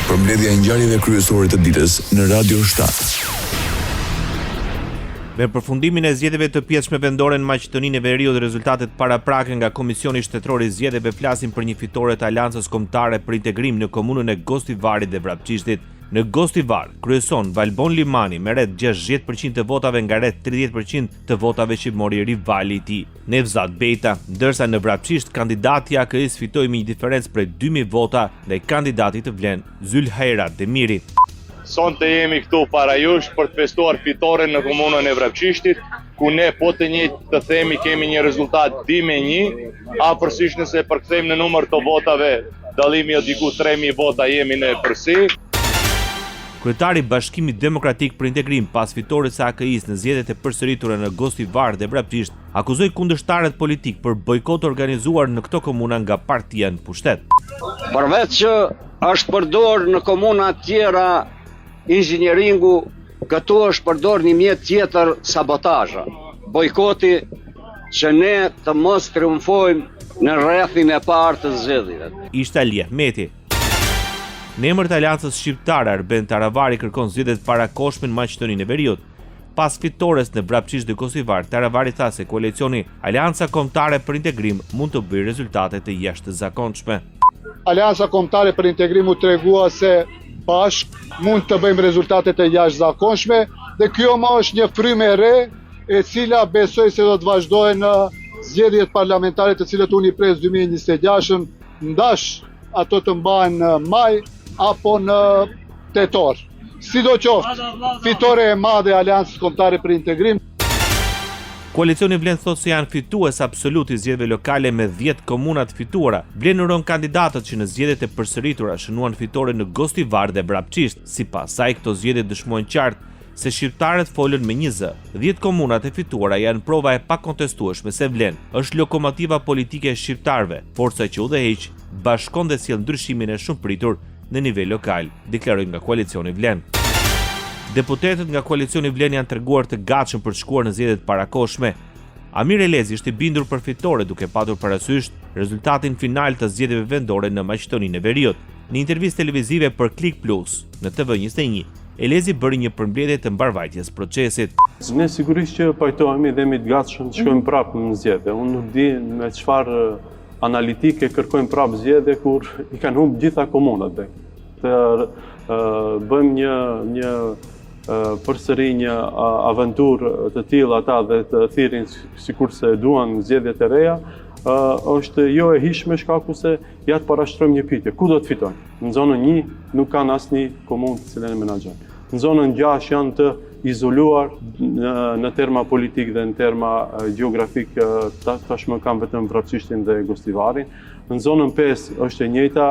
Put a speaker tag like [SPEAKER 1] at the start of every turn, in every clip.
[SPEAKER 1] Përmbledhja e ngjarjeve kryesore të ditës në Radio 7.
[SPEAKER 2] Me përfundimin e zgjedhjeve të pjesshme vendore në Maqedoninë e Veriut, rezultatet paraprake nga Komisioni Shtetëror i Zgjedhjeve flasin për një fitore të Aleancës Kombëtare për Integrim në komunën e Gostivarit dhe Vrapçishtit. Në Gostivar, kryeson Valbon Limani me rreth 60% të votave nga rreth 30% të votave që mori rivali i tij, Nevzat Bejta, ndërsa në Vrapçisht kandidati i AKI-s fitoi me një diferencë prej 2000 vota ndaj kandidatit të vlen Zylhajrat Demiri.
[SPEAKER 3] Sonte jemi këtu para jush për të festuar fitoren në komunën e Vrapçishtit, ku ne po të njëjtë të themi kemi një rezultat 2-1, afërsisht nëse përkthejmë në numër të votave, dallimi o diku 3000 vota jemi në përsi.
[SPEAKER 2] Kryetari i Bashkimit Demokratik për Integrim pas fitores së AKI-s në zgjedhjet e përsëritura në Gostivar dhe Vrapçisht, akuzoi kundërshtarët politik për bojkot organizuar në këto komuna nga partia në pushtet.
[SPEAKER 4] Përveç që është përdor në komuna tjera inxhinieringu, këtu është përdor një mjet tjetër sabotazha. Bojkoti që ne të mos triumfojmë në rrethin e parë të zgjedhjeve.
[SPEAKER 2] Ishte Ali Ahmeti. Në emër të Aleancës Shqiptare, Arben Taravari kërkon zgjedhjet parakohshme në Maqedoninë e Veriut. Pas fitores në Vrapçisht dhe Gostivar, Taravari tha se koalicioni Aleanca Kombëtare për Integrim mund të bëjë rezultate të jashtëzakonshme.
[SPEAKER 5] Aleanca Kombëtare për Integrim u tregua se bashk mund të bëjmë rezultate të jashtëzakonshme dhe kjo më është një frymë e re e cila besoj se do të vazhdojë në zgjedhjet parlamentare të cilët unë i pres 2026, ndash ato të mbahen në maj apo në tetor. Sidoqoftë, fitore e madhe e Aleancës Kombëtare për Integrim.
[SPEAKER 2] Koalicioni Vlen thotë se janë fitues absolut i zgjedhjeve lokale me 10 komuna të fituara. Vlen uron kandidatët që në zgjedhjet e përsëritura shënuan fitore në Gostivar dhe Vrapçisht. Sipas saj, këto zgjedhje dëshmojnë qartë se shqiptarët folën me një zë. 10 komunat e fituara janë prova e pakontestueshme se Vlen është lokomotiva politike e shqiptarëve, forca që udhëheq, bashkon dhe sjell ndryshimin e shumëpritur në nivel lokal, deklaroi nga koalicioni Vlen. Deputetët nga koalicioni Vlen janë treguar të gatshëm për të shkuar në zgjedhjet parakohshme. Amir Elezi është i bindur për fitore duke patur parasysh rezultatin final të zgjedhjeve vendore në Maqedoninë e Veriut. Në intervistë televizive për Klik Plus në TV21, Elezi bëri një përmbledhje të mbarvajtjes procesit.
[SPEAKER 6] Ne sigurisht që pajtohemi dhe jemi të gatshëm të shkojmë prapë në zgjedhje. Unë nuk di me çfarë analitike kërkojmë prapë zgjedhje kur i kanë humbë gjitha komunat. Të bëjmë një përsëri një aventurë të tillë ata dhe të thirrin sikurse duan zgjedhjet e reja, është jo e hishme shkaku se ja të parashtrojmë një pyetje. Ku do të fitojnë? Në zonën 1 nuk kanë asnjë komunë të cilën e menaxhojnë. Në zonën 6 janë të izoluar në terma politik dhe në terma geografik, tashmë kanë vetëm Vrapçishtin dhe Gostivarin. Në zonën 5 është e njëjta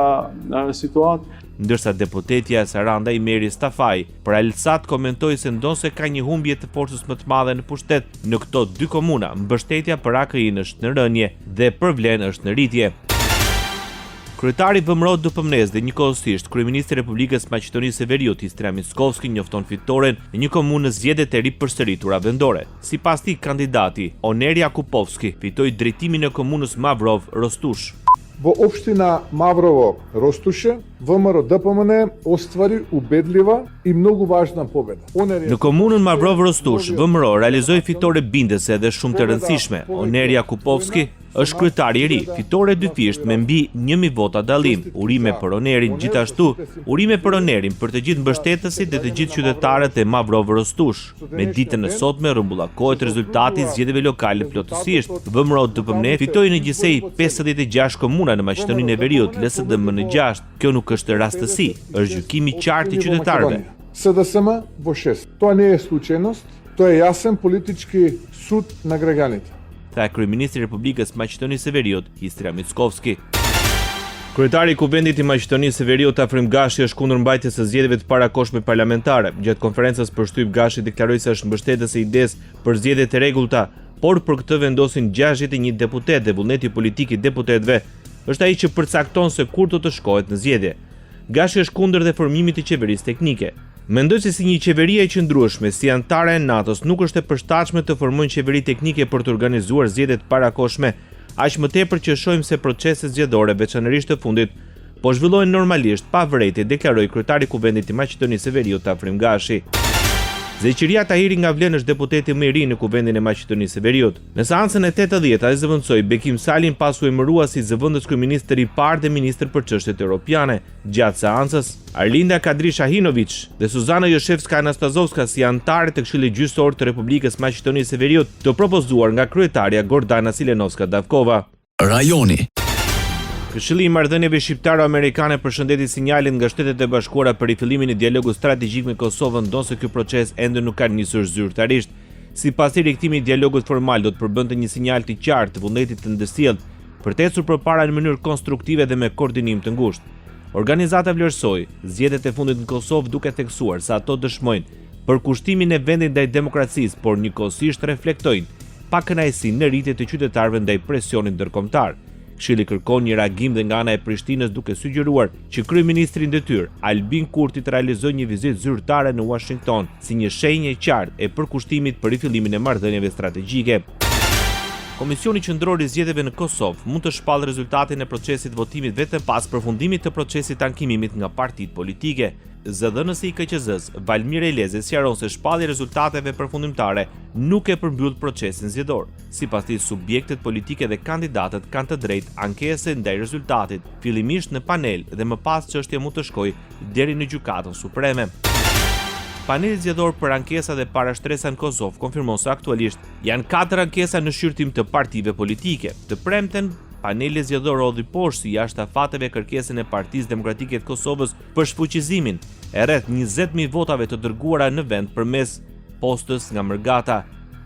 [SPEAKER 6] situatë.
[SPEAKER 2] Ndërsa deputetja Saranda Imeri Stafaj për Alsat komentoi se ndonse ka një humbje të forcës më të madhe në pushtet në këto dy komuna, mbështetja për AKI-n është në rënje dhe për Vlen është në rritje. Kryetari VMRO DPMNES dhe njëkohësisht kryeministri i Republikës Maqedonisë së Veriut Istria Mickovski njofton fitoren në një komunë në zgjedhjet e ripërsëritura vendore. Sipas tij, kandidati Oner Jakupovski fitoi drejtimin e komunës Mavrov Rostush.
[SPEAKER 7] Во општина Маврово Ростуше, ВМРО ДПМН оствари убедлива и многу важна победа.
[SPEAKER 2] Në komunën Mavrov Rostush, VMRO realizoi fitore bindëse dhe shumë të rëndësishme. Oner Jakupovski është kryetari i ri, fitore dyfisht me mbi 1000 vota dallim. Urime për Onerin, gjithashtu urime për Onerin për të gjithë mbështetësit dhe të gjithë qytetarët e Mavrov Rostush. Me ditën e sotme rrumbullakohet rezultati i zgjedhjeve lokale plotësisht. VMRO DPMNE fitoi në gjithsej 56 komuna në Maqedoninë e Veriut, LSDM në 6. Kjo nuk është rastësi, është gjykimi i qartë i qytetarëve.
[SPEAKER 7] СДСМ во 6. Тоа не е случајност, тоа е јасен политички суд на граѓаните.
[SPEAKER 2] Tha kryeministri i Republikës Maqedonisë së Veriut, Istria Mickovski. Kryetari i Kuvendit i Maqedonisë së Veriut, Afrim Gashi, është kundër mbajtjes së zgjedhjeve të parakohshme parlamentare. Gjatë konferencës për shtyp, Gashi deklaroi se është mbështetës e idesë për zgjedhje të rregullta, por për këtë vendosin 61 deputet dhe vullneti politik i deputetëve është ai që përcakton se kur do të shkohet në zgjedhje. Gashi është kundër dhe formimit të qeverisë teknike. Mendoj se si një qeveri e qëndrueshme si anëtare e NATO-s nuk është e përshtatshme të formojnë qeveri teknike për të organizuar zgjedhjet parakohshme, aq më tepër që shohim se proceset zgjedhore, veçanërisht të fundit, po zhvillohen normalisht pa vërejtje, deklaroi kryetari i Kuvendit të Maqedonisë së Veriut Afrim Gashi. Zeqiria Tahiri nga Vlen është deputeti më i ri në Kuvendin e Maqedonisë së Veriut. Në seancën e 80 ai zëvendësoi Bekim Salin pas u emërua si zëvendës kryeministër i parë dhe ministër për çështjet europiane. Gjatë seancës, Arlinda Kadri Shahinovic dhe Suzana Joshevska Anastazovska si anëtare të Këshillit Gjyqësor të Republikës Maqedonisë së Veriut, të propozuar nga kryetarja Gordana Silenovska Davkova.
[SPEAKER 1] Rajoni.
[SPEAKER 2] Këshilli i Marrëdhënieve Shqiptaro-Amerikane përshëndeti sinjalin nga Shtetet e Bashkuara për rifillimin e dialogut strategjik me Kosovën, ndonse ky proces ende nuk ka nisur zyrtarisht. Sipas rikthimit i dialogut formal do të përbënte një sinjal të qartë të vullnetit të ndërsjellë për të ecur përpara në mënyrë konstruktive dhe me koordinim të ngushtë. Organizata vlerësoi zgjedhjet e fundit në Kosovë duke theksuar se ato dëshmojnë përkushtimin e vendit ndaj demokracisë, por njëkohësisht reflektojnë pakënaqësinë në rritje të qytetarëve ndaj presionit ndërkombëtar. Këshilli kërkon një reagim dhe nga ana e Prishtinës duke sugjeruar që kryeministri në detyrë Albin Kurti të realizojë një vizitë zyrtare në Washington si një shenjë e qartë e përkushtimit për rifillimin e marrëdhënieve strategjike. Komisioni Qendror i Zgjedhjeve në Kosovë mund të shpallë rezultatin e procesit votimit vetëm pas përfundimit të procesit ankimimit nga partitë politike. Zëdhënësi i KQZ-s, Valmir Elezi, sqaron se shpallja e rezultateve përfundimtare nuk e përmbyll procesin zgjedhor. Sipas tij, subjektet politike dhe kandidatët kanë të drejtë ankese ndaj rezultatit, fillimisht në panel dhe më pas çështja mund të shkojë deri në Gjykatën Supreme. Paneli zgjedhor për ankesa dhe parashtresa në Kosovë konfirmon se aktualisht janë 4 ankesa në shqyrtim të partive politike. Të premten, paneli zgjedhor hodhi poshtë si jashtëafateve kërkesën e Partisë Demokratike të Kosovës për shfuqizimin e rreth 20.000 votave të dërguara në vend përmes postës nga Mërgata.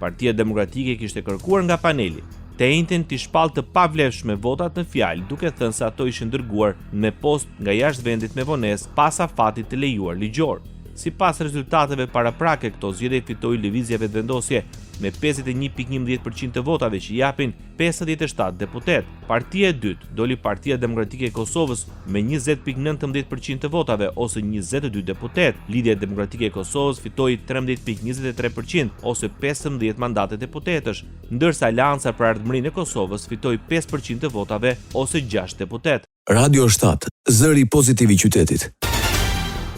[SPEAKER 2] Partia Demokratike kishte kërkuar nga paneli të njëjtën të shpallë të pavlefshme votat në fjalë, duke thënë se ato ishin dërguar me postë nga jashtë vendit me vonesë pas afatit të lejuar ligjor. Sipas rezultateve paraprake, këto zgjedhje fitoi lëvizja vetëvendosje me 51.11% të votave që japin 57 deputet. Partia e dytë doli Partia Demokratike e Kosovës me 20.19% të votave ose 22 deputet. Lidhja Demokratike e Kosovës fitoi 13.23% ose 15 mandate deputetësh, ndërsa Aleanca për Ardhmërinë e Kosovës fitoi 5% të votave ose 6 deputet.
[SPEAKER 1] Radio 7, zëri pozitiv i qytetit.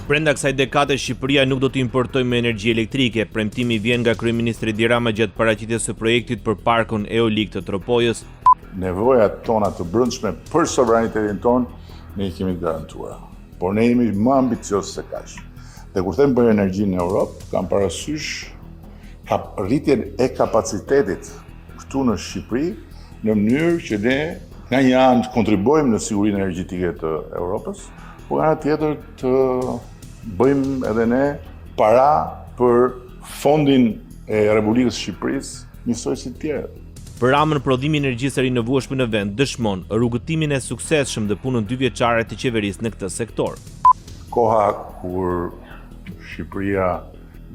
[SPEAKER 2] Brenda kësaj dekade Shqipëria nuk do të importojë me energji elektrike. Premtimi vjen nga kryeministri Edi Rama gjatë paraqitjes së projektit për parkun eolik të Tropojës.
[SPEAKER 8] Nevojat tona të brendshme për sovranitetin ton ne i kemi garantuar. Por ne jemi më ambiciozë se kaq. Dhe kur them për energjinë në Europë, kam parasysh rritjen e kapacitetit këtu në Shqipëri në mënyrë që ne nga një anë kontribuojmë në sigurinë energjetike të Europës, por nga tjetër të bëjmë edhe ne para për fondin e Republikës Shqipërisë njësoj si tjerët.
[SPEAKER 2] Për Ramën, prodhimi i energjisë së rinovueshme në vend dëshmon rrugëtimin e suksesshëm dhe punën 2 vjeçare të qeverisë në këtë sektor.
[SPEAKER 8] Koha kur Shqipëria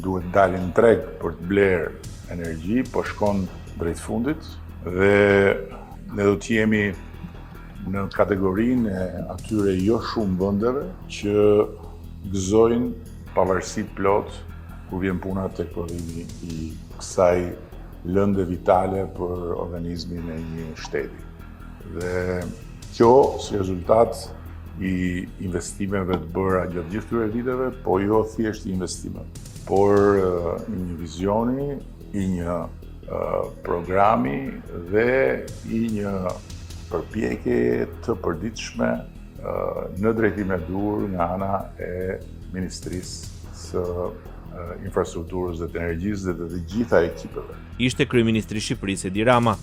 [SPEAKER 8] duhet dalë në treg për të blerë energji, po shkon drejt fundit dhe ne do të jemi në kategorinë e atyre jo shumë vendeve që gëzojnë pavarësi plot kur vjen puna tek prodhimi i kësaj lënde vitale për organizmin e një shteti. Dhe kjo si rezultat i investimeve të bëra gjatë gjithë këtyre viteve, po jo thjesht investime, por një vizioni, i një programi dhe i një përpjekje të përditshme në drejtim e dur nga ana e Ministrisë së Infrastrukturës dhe të Energjisë dhe të gjitha ekipeve.
[SPEAKER 2] Ishte kryeministri i Shqipërisë Edi Rama.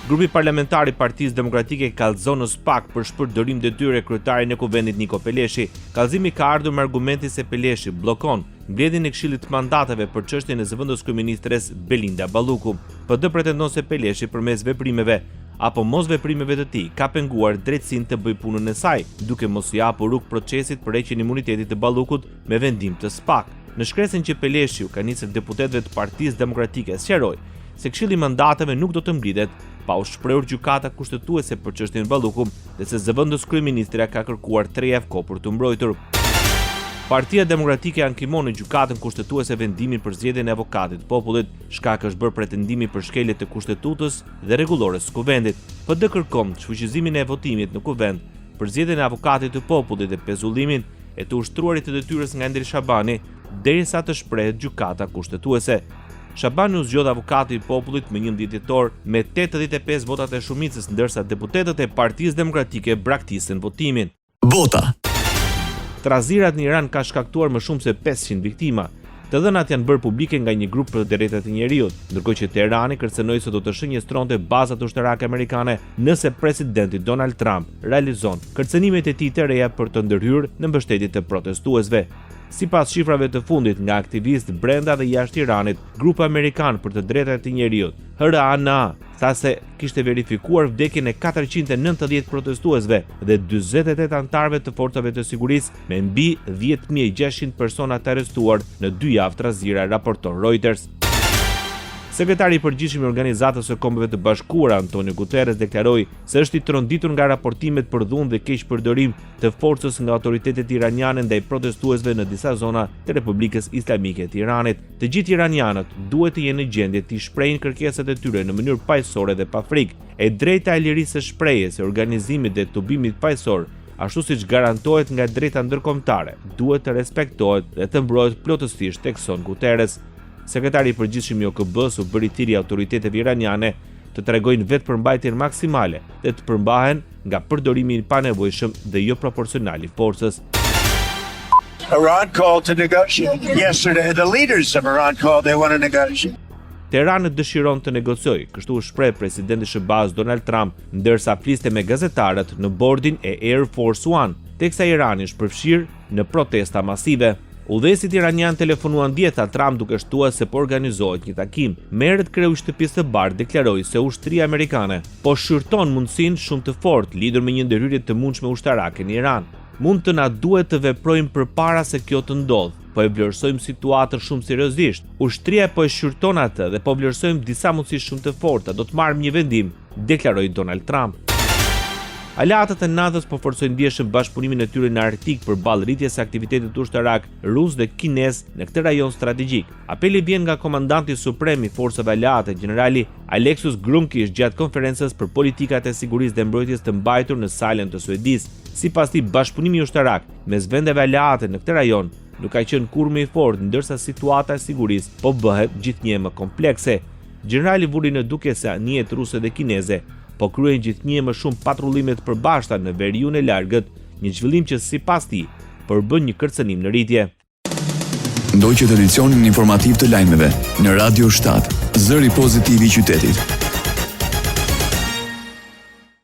[SPEAKER 2] Grupi parlamentar i Partisë Demokratike kallëzon në SPAK për shpërdorim detyre kryetarin e Kuvendit Niko Peleshi. Kallëzimi ka ardhur me argumentin se Peleshi bllokon mbledhjen e Këshillit të Mandateve për çështjen e zëvendës kryeministres Belinda Balluku. PD pretendon se Peleshi përmes veprimeve apo mos veprimeve të tij ka penguar drejtësinë të bëjë punën e saj, duke mos i hapur rrugë procesit për heqjen e imunitetit të Ballukut me vendim të SPAK. Në shkresën që Peleshiu ka nisur deputetëve të Partisë Demokratike sqaroi se Këshilli i Mandateve nuk do të mblidhet pa u shprehur gjykata kushtetuese për çështjen e Ballukut dhe se zëvendës kryeministra ka kërkuar 3 javë kohë për të mbrojtur. Partia Demokratike ankimon në gjykatën kushtetuese vendimin për zgjedhjen e avokatit të popullit, shkak është bërë pretendimi për shkelje të kushtetutës dhe rregullores së kuvendit. PD kërkon shfuqizimin e votimit në kuvend për zgjedhjen e avokatit të popullit dhe pezullimin e të ushtruarit të detyrës nga Ender Shabani derisa të shprehet gjykata kushtetuese. Shabani u zgjodh avokati i popullit më 11 dhjetor me 85 votat e shumicës, ndërsa deputetët e Partisë Demokratike braktisën votimin.
[SPEAKER 1] Bota.
[SPEAKER 2] Trazirat në Iran ka shkaktuar më shumë se 500 viktima. Të dhënat janë bërë publike nga një grup për drejtat e njerëzit, ndërkohë që Teherani kërcënoi se do të shënjestronte bazat ushtarake amerikane nëse presidenti Donald Trump realizon kërcënimet e tij të reja për të ndërhyrë në mbështetje të protestuesve. Sipas shifrave të fundit nga aktivistë brenda dhe jashtë Iranit, grupi amerikan për të drejtat e njerëzit, HRANA, tha se kishte verifikuar vdekjen e 490 protestuesve dhe 48 anëtarëve të forcave të sigurisë me mbi 10.600 persona të arrestuar në 2 javë trazira, raporton Reuters. Sekretari i përgjithshëm i Organizatës së Kombeve të Bashkuara, Antonio Guterres, deklaroi se është i tronditur nga raportimet për dhunë dhe keq përdorim të forcës nga autoritetet iraniane ndaj protestuesve në disa zona të Republikës Islamike të Iranit. Të gjithë iranianët duhet të jenë në gjendje të shprehin kërkesat e tyre në mënyrë paqësore dhe pa frikë. E drejta e lirisë së shprehjes, së organizimit dhe tubimit paqësor, ashtu siç garantohet nga drejta ndërkombëtare, duhet të respektohet dhe të mbrohet plotësisht, thekson Guterres. Sekretari i përgjithshëm i OKB-s u bëri thirrje autoriteteve iraniane të tregojnë vetë përmbajtjen maksimale dhe të përmbahen nga përdorimi i panevojshëm dhe jo proporcional i forcës.
[SPEAKER 9] Iran called to negotiate. Yesterday, the leaders of Iran called they want to negotiate.
[SPEAKER 2] Teherani dëshiron të negociojë, kështu u shpreh presidenti SBA-s Donald Trump, ndërsa fliste me gazetarët në bordin e Air Force One, teksa Irani është përfshirë në protesta masive. Udhëheqësit iranian telefonuan djeta Trump duke shtuar se po organizohet një takim. Merret kreu i shtëpisë së bardhë deklaroi se ushtria amerikane po shqyrton mundësinë shumë të fortë lidhur me një ndërhyrje të mundshme ushtarake në Iran. Mund të na duhet të veprojmë përpara se kjo të ndodhë, po e vlerësojmë situatën shumë seriozisht. Ushtria po e shqyrton atë dhe po vlerësojmë disa mundësi shumë të forta, do të marrim një vendim, deklaroi Donald Trump. Aleatët e NATO-s po forcojnë ndjeshëm bashkëpunimin e tyre në Arktik përballë rritjes së aktivitetit ushtarak rus dhe kinez në këtë rajon strategjik. Apeli vjen nga komandanti suprem i forcave aleate, generali Alexus Grumkish, gjatë konferencës për politikat e sigurisë dhe mbrojtjes të mbajtur në Salem të Suedisë. Sipas tij, bashkëpunimi ushtarak mes vendeve aleate në këtë rajon nuk ka qenë kurrë më i fortë, ndërsa situata e sigurisë po bëhet gjithnjë më komplekse. Generali vuri në duke se anijet ruse dhe kineze po kryen gjithnjë më shumë patrullime të përbashkëta në veriun e largët, një zhvillim që sipas tij përbën një kërcënim në rritje.
[SPEAKER 1] Ndoqët edicionin informativ të lajmeve në Radio 7, zëri pozitiv i qytetit.